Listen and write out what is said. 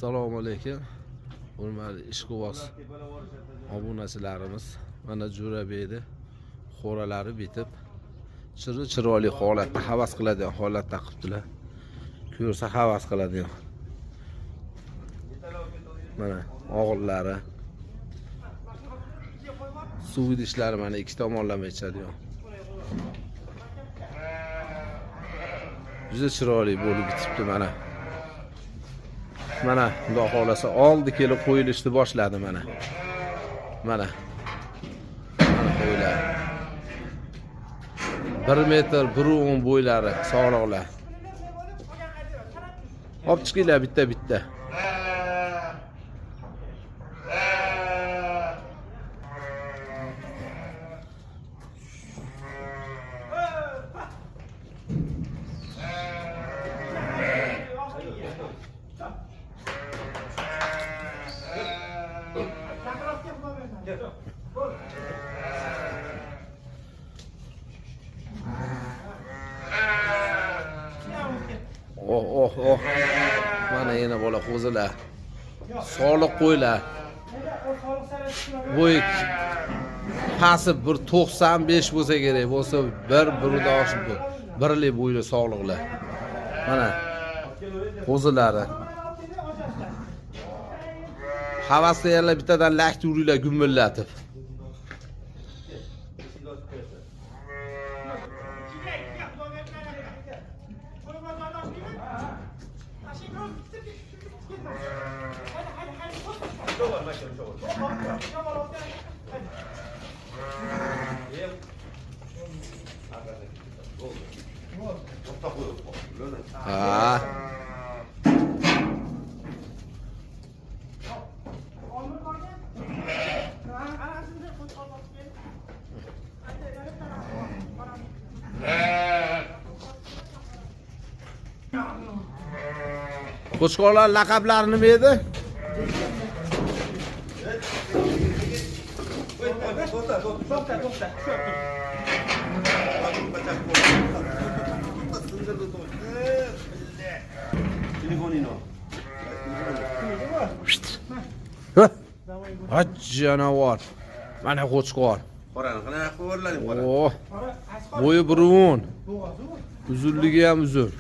Assalomu alaykum. Hurmatli ishqiboz obunachilarimiz. Mana Jo'rabeydi xo'ralari bitib, chiroyli holatda, havas qiladigan holatda qilibdilar. Ko'rsa havas qiladigan. Mana o'g'illari. Suv idishlari mana ikki tomonlama ichadigan. Juda chiroyli bo'lib bitibdi mana. Mana Xudo xolasa oldi kelib qo'yilishni boshladi mana. Mana qo'ylar. 1 metr 1.10 bo'ylari sog'liqlar. Olib chiqinglar bitta. Oh. Mana yana bola qo'zilar. Sog'liq qo'ylar. Bo'y pasib 1.95 bo'lsa kerak, bo'lsa 1.1 bo'yli sog'liqlar. Mana qo'zilari. Havasda yana bittadan lakti uringlar gumillatib. Qo'chqorlar laqablari nima edi? Canavar. Mana qo'chqor. Qorani qanaqa qo'rlaring qora. Bo'yi 1.10. Uzunligi ham uzun.